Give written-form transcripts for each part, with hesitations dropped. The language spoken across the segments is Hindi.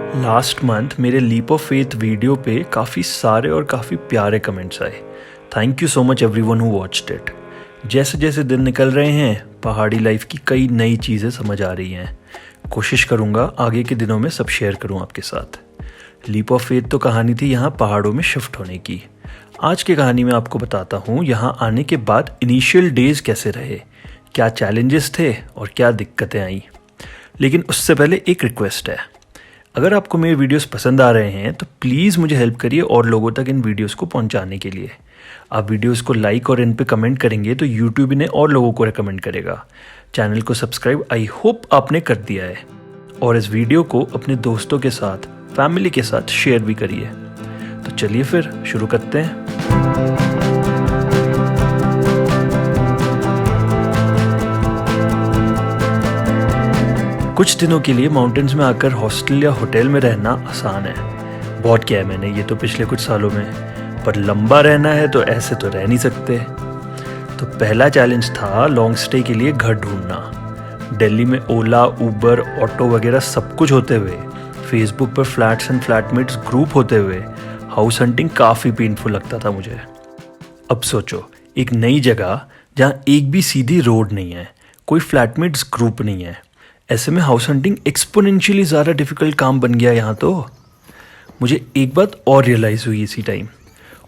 लास्ट मंथ मेरे लीप ऑफ फेथ वीडियो पे काफ़ी सारे और काफ़ी प्यारे कमेंट्स आए। Thank you so much everyone who watched it. जैसे जैसे दिन निकल रहे हैं पहाड़ी लाइफ की कई नई चीज़ें समझ आ रही हैं। कोशिश करूँगा आगे के दिनों में सब शेयर करूँ आपके साथ। लीप ऑफ फेथ तो कहानी थी यहाँ पहाड़ों में शिफ्ट होने की। आज की कहानी में आपको बताता हूँ यहाँ आने के बाद इनिशियल डेज कैसे रहे, क्या चैलेंजेस थे और क्या दिक्कतें आई। लेकिन उससे पहले एक रिक्वेस्ट है, अगर आपको मेरे वीडियोस पसंद आ रहे हैं तो प्लीज़ मुझे हेल्प करिए और लोगों तक इन वीडियोस को पहुंचाने के लिए। आप वीडियोस को लाइक और इन पे कमेंट करेंगे तो यूट्यूब इन्हें और लोगों को रेकमेंड करेगा। चैनल को सब्सक्राइब आई होप आपने कर दिया है और इस वीडियो को अपने दोस्तों के साथ, फैमिली के साथ शेयर भी करिए। तो चलिए फिर शुरू करते हैं। कुछ दिनों के लिए माउंटेन्स में आकर हॉस्टल या होटल में रहना आसान है। बहुत किया है मैंने ये तो पिछले कुछ सालों में, पर लंबा रहना है तो ऐसे तो रह नहीं सकते। तो पहला चैलेंज था लॉन्ग स्टे के लिए घर ढूंढना। दिल्ली में ओला, उबर, ऑटो वगैरह सब कुछ होते हुए, फेसबुक पर फ्लैट्स एंड फ्लैटमेट्स ग्रुप होते हुए हाउस हंटिंग काफ़ी पेनफुल लगता था मुझे। अब सोचो, एक नई जगह जहाँ एक भी सीधी रोड नहीं है, कोई फ्लैटमेट्स ग्रुप नहीं है, ऐसे में हाउस हंटिंग एक्सपोनेंशियली ज़्यादा डिफ़िकल्ट काम बन गया यहाँ तो। मुझे एक बात और रियलाइज़ हुई इसी टाइम।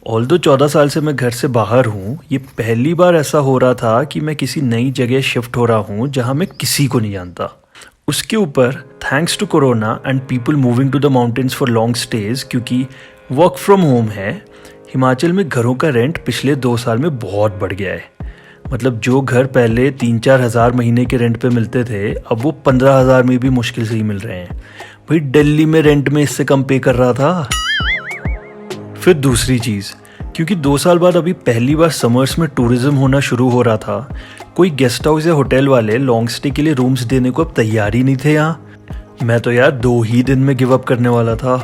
ऑल्दो 14 साल से मैं घर से बाहर हूँ, ये पहली बार ऐसा हो रहा था कि मैं किसी नई जगह शिफ्ट हो रहा हूँ जहाँ मैं किसी को नहीं जानता। उसके ऊपर thanks to corona and people moving to the mountains for long stage, क्योंकि वर्क फ्रॉम होम है, हिमाचल में घरों का रेंट पिछले 2 साल में बहुत बढ़ गया है। मतलब जो घर पहले 3-4 हज़ार महीने के रेंट पे मिलते थे, अब वो 15,000 में भी मुश्किल से ही मिल रहे हैं। भाई दिल्ली में रेंट में इससे कम पे कर रहा था। फिर दूसरी चीज़, क्योंकि 2 साल बाद अभी पहली बार समर्स में टूरिज्म होना शुरू हो रहा था, कोई गेस्ट हाउस या होटल वाले लॉन्ग स्टे के लिए रूम्स देने को अब तैयार ही नहीं थे यहाँ। मैं तो यार 2 ही दिन में गिव अप करने वाला था,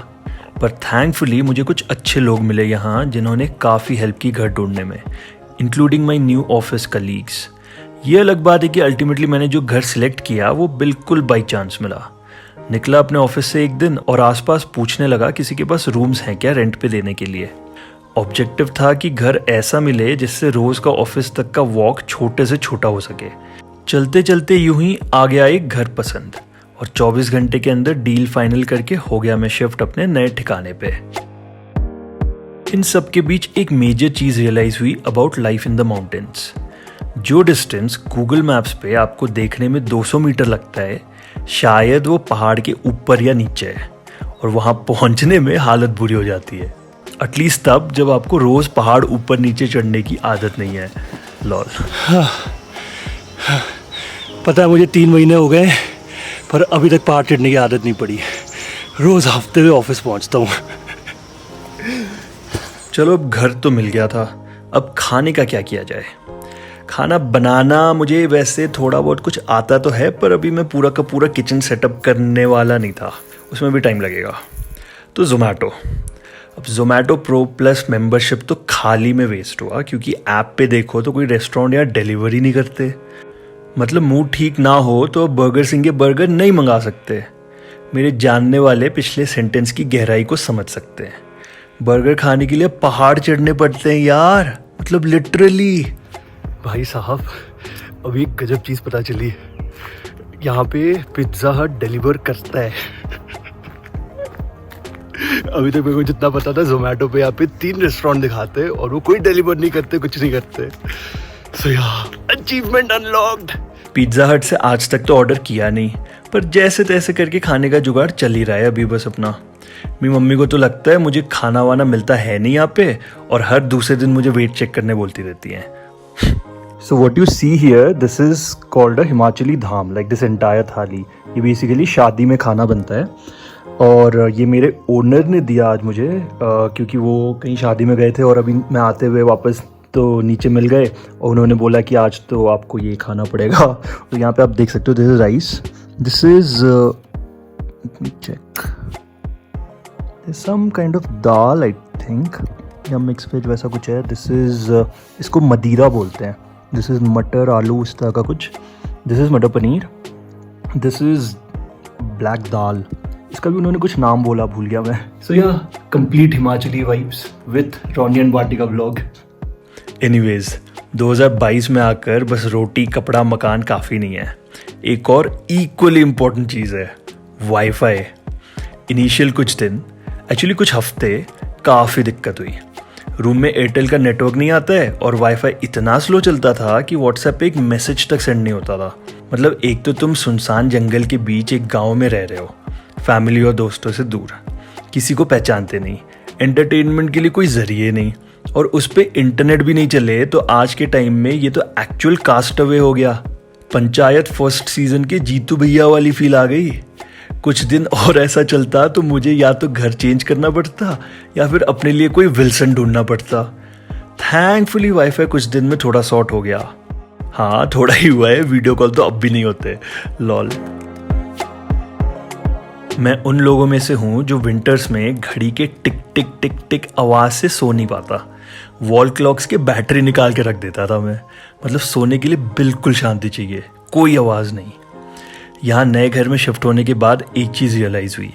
पर थैंकफुली मुझे कुछ अच्छे लोग मिले यहाँ जिन्होंने काफ़ी हेल्प की घर ढूंढने में, including my new office colleagues. ये अलग बात है कि अल्टीमेटली मैंने जो घर सिलेक्ट किया वो बिल्कुल बाई चांस मिला। निकला अपने ऑफिस से एक दिन और आसपास पूछने लगा किसी के पास रूम्स हैं क्या रेंट पे देने के लिए। ऑब्जेक्टिव था कि घर ऐसा मिले जिससे रोज़ का ऑफिस तक का वॉक छोटे से छोटा हो सके। चलते चलते यूं ही आ गया एक घर पसंद और 24 घंटे के अंदर डील फाइनल करके हो गया मैं शिफ्ट अपने नए ठिकाने पे। इन सब के बीच एक मेजर चीज़ रियलाइज हुई about life in the mountains. जो डिस्टेंस गूगल मैप्स पे आपको देखने में 200 मीटर लगता है, शायद वो पहाड़ के ऊपर या नीचे है और वहाँ पहुँचने में हालत बुरी हो जाती है। एटलीस्ट तब जब आपको रोज़ पहाड़ ऊपर नीचे चढ़ने की आदत नहीं है। लॉल। पता है मुझे 3 महीने हो गए पर अभी तक पहाड़ चढ़ने की आदत नहीं पड़ी। रोज़ हफ्ते में ऑफिस पहुँचता हूँ। चलो अब घर तो मिल गया था, अब खाने का क्या किया जाए। खाना बनाना मुझे वैसे थोड़ा बहुत कुछ आता तो है, पर अभी मैं पूरा का पूरा किचन सेटअप करने वाला नहीं था, उसमें भी टाइम लगेगा। तो ज़ोमैटो। अब ज़ोमैटो प्रो प्लस मेंबरशिप तो खाली में वेस्ट हुआ, क्योंकि ऐप पे देखो तो कोई रेस्टोरेंट या डिलीवरी नहीं करते। मतलब मूड ठीक ना हो तो बर्गर सिंह के बर्गर नहीं मंगा सकते। मेरे जानने वाले पिछले सेंटेंस की गहराई को समझ सकते हैं। बर्गर खाने के लिए पहाड़ चढ़ने पड़ते हैं यार, मतलब लिटरली। भाई साहब, अभी एक गजब चीज़ पता चली, यहाँ पे पिज्ज़ा हट डिलीवर करता है। अभी तक मेरे को जितना पता था ज़ोमैटो पे यहाँ पे 3 रेस्टोरेंट दिखाते हैं और वो कोई डिलीवर नहीं करते, कुछ नहीं करते। सो यार, अचीवमेंट अनलॉक्ड। पिज्ज़ा हट से आज तक तो ऑर्डर किया नहीं, पर जैसे तैसे करके खाने का जुगाड़ चल ही रहा है अभी बस अपना। मेरी मम्मी को तो लगता है मुझे खाना वाना मिलता है नहीं यहाँ पे, और हर दूसरे दिन मुझे वेट चेक करने बोलती रहती हैं। So what you see here, this is called a Himachali Dham, like this entire थाली। ये बेसिकली शादी में खाना बनता है और ये मेरे ओनर ने दिया आज मुझे, क्योंकि वो कहीं शादी में गए थे और अभी मैं आते हुए वापस तो नीचे मिल गए और उन्होंने बोला कि आज तो आपको ये खाना पड़ेगा। तो यहाँ पे आप देख सकते हो, this is rice, this is check, some kind of dal I think, या मिक्स वेज वैसा कुछ है। दिस इज़ इसको मदीरा बोलते हैं। दिस इज़ मटर आलू इस तरह का कुछ। दिस इज़ मटर पनीर। दिस इज़ ब्लैक दाल, इसका भी उन्होंने कुछ नाम बोला, भूल गया मैं। So yeah complete Himachali vibes with Roni and Vatika vlog. Anyways 2022 में आकर बस रोटी कपड़ा मकान काफ़ी नहीं है, एक और इक्वली इम्पोर्टेंट चीज़ है, वाईफाई। इनिशियल कुछ दिन, एक्चुअली कुछ हफ्ते काफ़ी दिक्कत हुई। रूम में एयरटेल का नेटवर्क नहीं आता है और वाईफाई इतना स्लो चलता था कि व्हाट्सएप पे एक मैसेज तक सेंड नहीं होता था। मतलब एक तो तुम सुनसान जंगल के बीच एक गांव में रह रहे हो, फैमिली और दोस्तों से दूर, किसी को पहचानते नहीं, एंटरटेनमेंट के लिए कोई जरिए नहीं, और उस पे इंटरनेट भी नहीं चले, तो आज के टाइम में ये तो एक्चुअल कास्ट अवे हो गया। पंचायत फर्स्ट सीजन के जीतू भैया वाली फील आ गई। कुछ दिन और ऐसा चलता तो मुझे या तो घर चेंज करना पड़ता या फिर अपने लिए कोई विल्सन ढूंढना पड़ता। थैंकफुली वाईफाई कुछ दिन में थोड़ा सॉर्ट हो गया। हाँ, थोड़ा ही हुआ है, वीडियो कॉल तो अब भी नहीं होते, लॉल। मैं उन लोगों में से हूँ जो विंटर्स में घड़ी के टिक टिक टिक टिक आवाज़ से सो नहीं पाता। वॉल क्लॉक्स के बैटरी निकाल के रख देता था मैं। मतलब सोने के लिए बिल्कुल शांति चाहिए, कोई आवाज़ नहीं। यहाँ नए घर में शिफ्ट होने के बाद एक चीज़ रियलाइज़ हुई,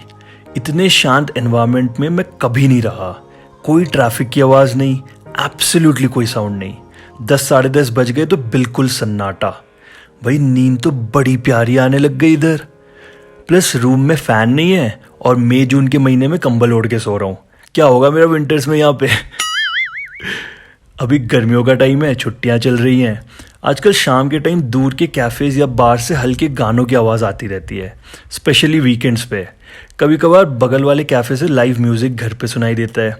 इतने शांत एनवायरनमेंट में मैं कभी नहीं रहा। कोई ट्रैफिक की आवाज़ नहीं, एब्सोल्युटली कोई साउंड नहीं। 10 साढ़े 10 बज गए तो बिल्कुल सन्नाटा। भाई नींद तो बड़ी प्यारी आने लग गई इधर। प्लस रूम में फ़ैन नहीं है और मई जून के महीने में कंबल ओढ़ के सो रहा हूँ। क्या होगा मेरा विंटर्स में यहाँ पे। अभी गर्मियों का टाइम है, छुट्टियाँ चल रही हैं। आजकल शाम के टाइम दूर के कैफ़ेज़ या बार से हल्के गानों की आवाज़ आती रहती है, स्पेशली वीकेंड्स पे। कभी कभार बगल वाले कैफ़े से लाइव म्यूज़िक घर पे सुनाई देता है।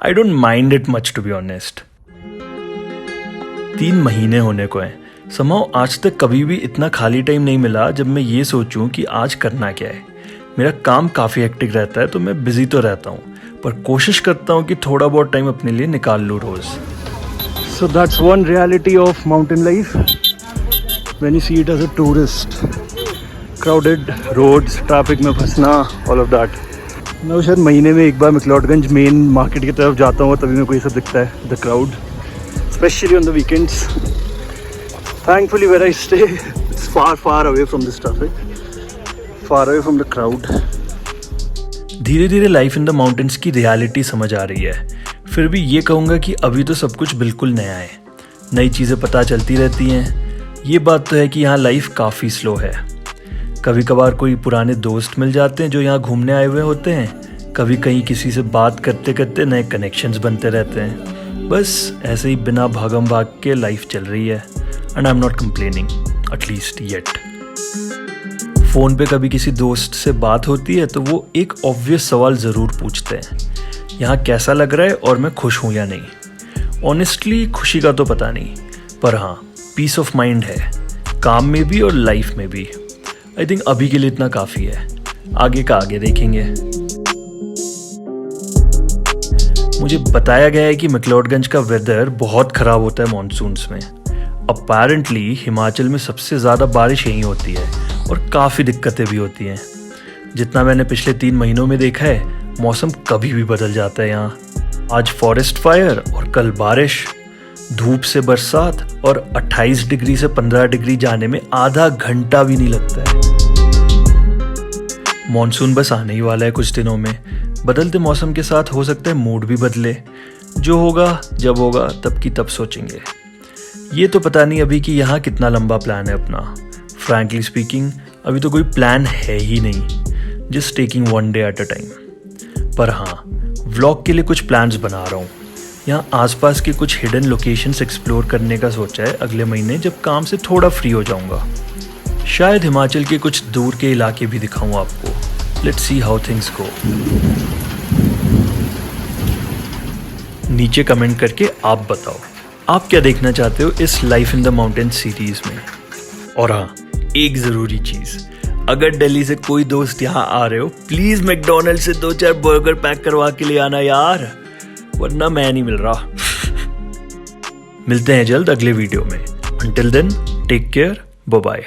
I don't mind it much to be honest. 3 महीने होने को हैं। समहाउ आज तक कभी भी इतना खाली टाइम नहीं मिला जब मैं ये सोचूं कि आज करना क्या है। मेरा काम काफ़ी हेक्टिक रहता है तो मैं बिजी तो रहता हूँ, पर कोशिश करता हूँ कि थोड़ा बहुत टाइम अपने लिए निकाल लूँ रोज़। So that's one reality of mountain life when you see it as a tourist. Crowded roads, traffic में फंसना, all of that. मैं शायद महीने में एक बार मैक्लोडगंज मेन मार्केट की तरफ जाता हूँ, तभी मेरे को ये सब दिखता है, the crowd, especially on the weekends. Thankfully where I stay, it's far away from this traffic, far away from the crowd. धीरे धीरे लाइफ इन द माउंटेन्स की रियलिटी समझ आ रही है। फिर भी ये कहूँगा कि अभी तो सब कुछ बिल्कुल नया है, नई चीज़ें पता चलती रहती हैं। ये बात तो है कि यहाँ लाइफ काफ़ी स्लो है। कभी कभार कोई पुराने दोस्त मिल जाते हैं जो यहाँ घूमने आए हुए होते हैं, कभी कहीं किसी से बात करते करते नए कनेक्शंस बनते रहते हैं। बस ऐसे ही बिना भागम भाग के लाइफ चल रही है, and I am not complaining, at least yet. Phone पे कभी किसी दोस्त से बात होती है तो वो एक ऑब्वियस सवाल ज़रूर पूछते हैं, यहाँ कैसा लग रहा है और मैं खुश हूँ या नहीं। ऑनेस्टली खुशी का तो पता नहीं, पर हाँ पीस ऑफ माइंड है, काम में भी और लाइफ में भी। आई थिंक अभी के लिए इतना काफ़ी है, आगे का आगे देखेंगे। मुझे बताया गया है कि मैक्लोडगंज का वेदर बहुत ख़राब होता है मॉनसून्स में। अपेरेंटली हिमाचल में सबसे ज़्यादा बारिश यहीं होती है और काफ़ी दिक्कतें भी होती हैं। जितना मैंने पिछले 3 महीनों में देखा है, मौसम कभी भी बदल जाता है यहाँ। आज फॉरेस्ट फायर और कल बारिश, धूप से बरसात, और 28 डिग्री से 15 डिग्री जाने में आधा घंटा भी नहीं लगता है। मॉनसून बस आने ही वाला है कुछ दिनों में। बदलते मौसम के साथ हो सकता है मूड भी बदले। जो होगा जब होगा तब की तब सोचेंगे। ये तो पता नहीं अभी कि यहाँ कितना लंबा प्लान है अपना। फ्रैंकली स्पीकिंग अभी तो कोई प्लान है ही नहीं, just taking one day at a time. पर हाँ, व्लॉग के लिए कुछ प्लान्स बना रहा हूँ। यहाँ आसपास के कुछ हिडन लोकेशंस एक्सप्लोर करने का सोचा है अगले महीने, जब काम से थोड़ा फ्री हो जाऊँगा। शायद हिमाचल के कुछ दूर के इलाके भी दिखाऊँ आपको। Let's see how things go. नीचे कमेंट करके आप बताओ आप क्या देखना चाहते हो इस life in the mountain series में। और हाँ, एक ज़रूरी चीज़, अगर दिल्ली से कोई दोस्त यहाँ आ रहे हो, प्लीज़ मैकडॉनल्ड से 2-4 बर्गर पैक करवा के ले आना यार, वरना मैं नहीं मिल रहा। मिलते हैं जल्द अगले वीडियो में। Until then take care, bye bye.